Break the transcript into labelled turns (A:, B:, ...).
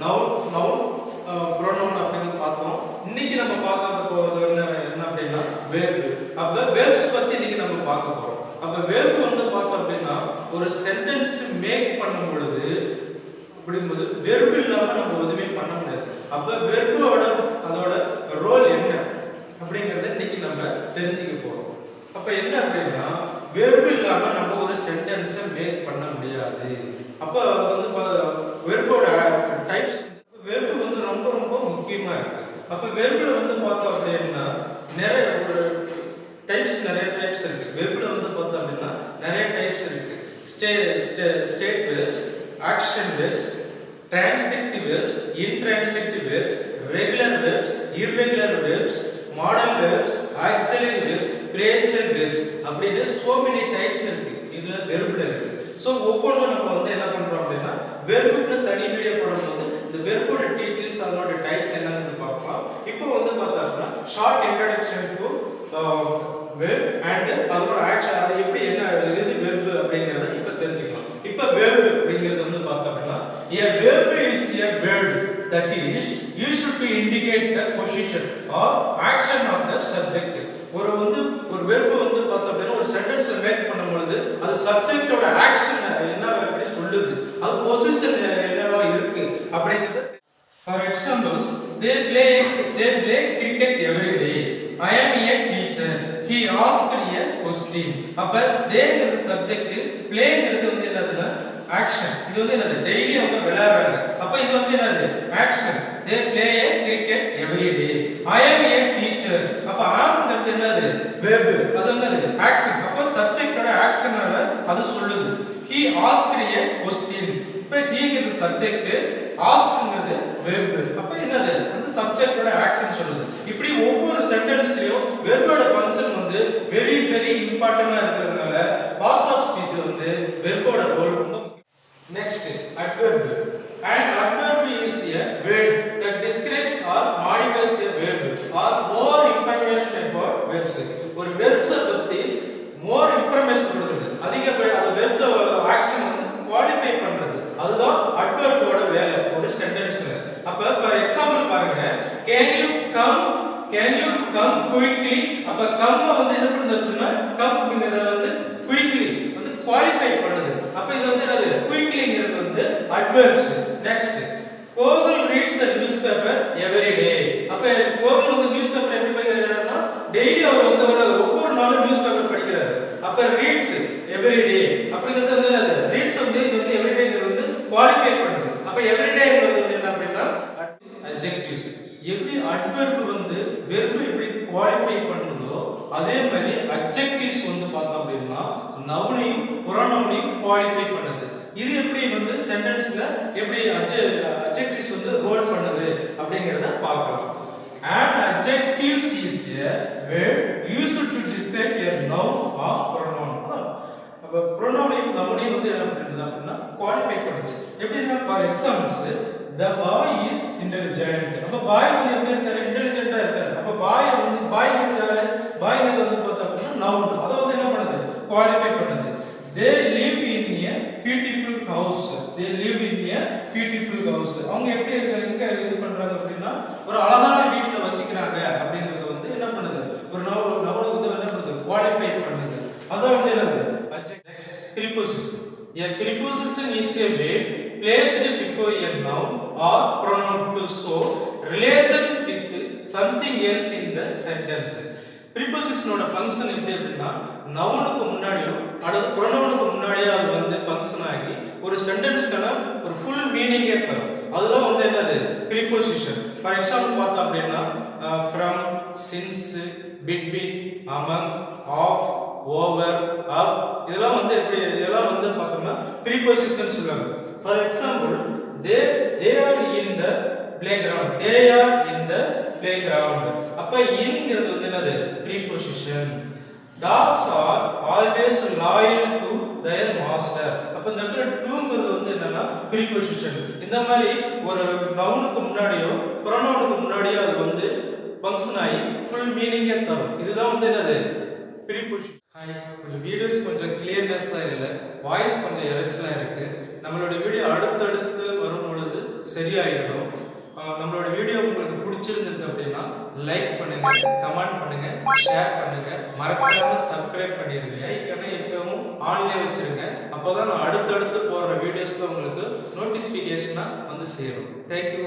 A: Noun pronoun அப்படின்னு பார்த்தோம். இன்னைக்கு நம்ம பார்க்க போறது என்ன அப்படின்னா வெர்ப். அப்ப வெர்ப்ஸ் பத்தி இன்னைக்கு நம்ம பார்க்க போறோம். அப்ப வெர்ப் வந்து பார்த்தோம் அப்படின்னா ஒரு சென்டென்ஸ் மேக் பண்ணும் பொழுது அப்படிங்கும்போது வெர்ப் இல்லாம நம்ம எதுவுமே பண்ண முடியாது. அப்ப வெர்போட அதோட ரோல் என்ன அப்படிங்கறத இன்னைக்கு நம்ம தெரிஞ்சுக்க போறோம். அப்ப என்ன அப்படின்னா வெர்ப் இல்லாம நம்ம ஒரு சென்டென்ஸை மேக் பண்ண முடியாது. அப்ப வந்து வெர்போட டைப்ஸ், வெர்ப் வந்து ரொம்ப ரொம்ப முக்கியமா இருக்கு. அப்ப வெர்ப்ல வந்து பார்த்தோம் அப்படின்னா நிறைய ஒரு நிறைய டைப்ஸ் இருக்கு. வெர்ப்ல வந்து பார்த்தோம் அப்படின்னா நிறைய டைப்ஸ் இருக்கு. State verbs, action verbs, transitive verbs, intransitive verbs, regular verbs, irregular verbs, modal verbs, auxiliary verbs, phrasal verbs அப்படினு so many types இருக்கு. இதுல வெர்ப்ல இருக்கு. சோ ஒவ்வொன்றும் நம்ம வந்து என்ன பண்றோம் அப்படின்னா வெர்ப்க்கு தனி வீடியோ போடும்போது இந்த வெர்போட டீடைல்ஸ் அதோட டைப்ஸ் என்னன்னு பார்க்கலாம். இப்போ வந்து பார்த்தா short introduction to verb and அதோட ஆக்ஷன், அது எப்படி என்ன இது வெர்ப் அப்படிங்கறத இப்ப தெரிஞ்சுக்கலாம். இப்ப வெர்ப் அப்படிங்கிறது வந்து பார்த்தோம்னா a verb is a word that is used to indicate the position or action of the subject. ஒரு வெர்ப் வந்து பார்த்தோம் அப்படின்னா ஒரு சென்டென்ஸ் மேக் பண்ணும் பொழுது அது சப்ஜெக்ட்டோட ஆக்ஷன் என்ன எப்படி சொல்லுது, அது பொசிஷன் என்னவா இருக்கு அப்படிங்கிறது. For examples, they play cricket every day. I am a teacher. He asked a question. அப்ப தேங்கிறது சப்ஜெக்ட், பிளேங்கிறது வந்து என்னதுன்னா ஆக்ஷன். இது வந்து என்னது டெய்லி அவங்க விளையாடுறாங்க. அப்ப இது வந்து என்னது action. they play a cricket every day. I am a teacher. அப்ப ஆம்ங்கிறது என்னது verb, அது என்னது ஆக்ஷன். அப்ப சப்ஜெக்ட்டோட ஆக்ஷனால அது சொல்லுது. he asked a question. இப்ப heங்கிறது சப்ஜெக்ட், askங்கிறது verb. அப்ப என்னது அந்த சப்ஜெக்ட்டோட ஆக்ஷன் சொல்லுது. இப்படி ஒவ்வொரு சென்டென்ஸ்லயும் வெர்போட ஃபங்க்ஷன் வந்து வெரி வெரி இம்பார்ட்டன்ட்டா இருக்கிறதுனால பாஸ் ஆஃப் ஸ்பீச் வந்து வெர்போட ரோல் ரொம்ப. Next adverb. An adverb is a word that describes or modifies a verb or more information about verbs. ஒரு verbs பத்தி more information கொடுக்குது, அதிகப்படி அந்த verbs ஆக்ஷன் வந்து குவாலிஃபை பண்றது, அதுதான் adverb ஓட வேலை ஒரு சென்டென்ஸ்ல. அப்ப ஃபார் எக்ஸாம்பிள் பாருங்க, can you come quickly. அப்ப come வந்து என்ன பண்ணுதுன்னா come அப்படிங்கறது வந்து quickly வந்து குவாலிஃபை பண்ணுது. அப்ப இது வந்து என்னது quicklyங்கிறது வந்து adverbs. Next Gokul reads the newspaper every day. அப்ப கோகுல் வந்து நியூஸ் பேப்பர் எப்படி படிக்கிறாருன்னா டெய்லி அவர் வந்து ஒவ்வொரு நாளும் நியூஸ் பேப்பர் படிக்கிறாரு. அப்ப reads every day அப்படிங்கிறது வந்து என்னது reads வந்து இது வந்து every dayங்கிறது வந்து குவாலிஃபை பண்ணுது. அப்ப every dayங்கிறது வந்து என்ன அப்படின்னா adjectives. எப்படி adverb வந்து verb எப்படி குவாலிஃபை பண்ணுதோ அதே மாதிரி adjectives வந்து பார்த்தோம் அப்படின்னா நவுனையும் pronoun-ஐயும் குவாலிஃபை பண்ணுது. இது எப்படி வந்து சென்டென்ஸ்ல எப்படி adjectives வந்து ரோல் பண்ணுது அப்படிங்கறத பார்க்கலாம். An adjective is a word used to describe a noun or pronoun. அப்ப pronoun-ஐயும் நவுனையும் வந்து என்ன பண்ணுது அப்படின்னா குவாலிஃபை பண்ணுது. எப்படின்னா for examples the boy is intelligent. அப்ப பாய் வந்து எப்படி இருக்காரு, இன்டெலிஜென்ட்டா இருக்காரு. அப்ப பாய் வந்து பாய்ங்கிறது வந்து பார்த்தா நவுன், அத வந்து என்ன பண்ணுது குவாலிஃபை பண்ணுது. they live in a beautiful house. they live in a beautiful house. அவங்க எப்படி இருக்காங்க இது பண்றாங்க அப்படின்னா ஒரு அழகான வீட்ல வசிக்கிறாங்க அப்படிங்கறது வந்து என்ன பண்ணுது ஒரு நவுன் வந்து என்ன பண்ணுது குவாலிஃபை பண்ணுது. அத வந்து என்னது adjective. preposition. a preposition is a word placed before a noun or pronoun to show relations with something else in the sentence. preposition ஓட ஃபங்க்ஷன் எப்படி அப்படின்னா நவுனுக்கு முன்னாடியோ அல்லது pronoun-க்கு முன்னாடியோ அது வந்து ஃபங்க்ஷன் ஆகி ஒரு சென்டென்ஸ்க்கான ஒரு ஃபுல் மீனிங்கே தரும். அதுதான் வந்து என்னது preposition. ஃபார் எக்ஸாம்பிள் பார்த்தா அப்படின்னா from, since, between, among, of, over, up, இதெல்லாம் வந்து பார்த்தோம்னா preposition சொல்லுவாங்க. For example they are in the playground. they are in the playground. அப்ப inங்கிறது வந்து என்னது preposition. dogs are always loyal to their master. அப்ப இந்த இடத்துல toங்கிறது வந்து என்னன்னா preposition. இந்த மாதிரி ஒரு நவுனுக்கு முன்னாடியோ pronoun-க்கு முன்னாடியோ அது வந்து ஃபங்க்ஷன் ஆகி ஃபுல் மீனிங்கே தரும். இதுதான் வந்து என்னது preposition. கொஞ்சம் வீடியோஸ் கொஞ்சம் கிளியர்னஸா இல்ல, வாய்ஸ் கொஞ்சம் இரைச்சலா இருக்கு. நம்மளோட வீடியோ அடுத்தடுத்து வரும் பொழுது சரியாயிடும். நம்மளோட வீடியோ உங்களுக்கு பிடிச்சிருந்துச்சு அப்படின்னா லைக் பண்ணுங்க, கமெண்ட் பண்ணுங்க, ஷேர் பண்ணுங்க, மறக்காம சப்ஸ்கிரைப் பண்ணிருங்க. லைக் எப்பவும் ஆன்லயே வச்சிருங்க. அப்போதான் நான் அடுத்தடுத்து போடுற வீடியோஸ்ல உங்களுக்கு நோட்டிபிகேஷனா வந்து சேரும். தேங்க்யூ.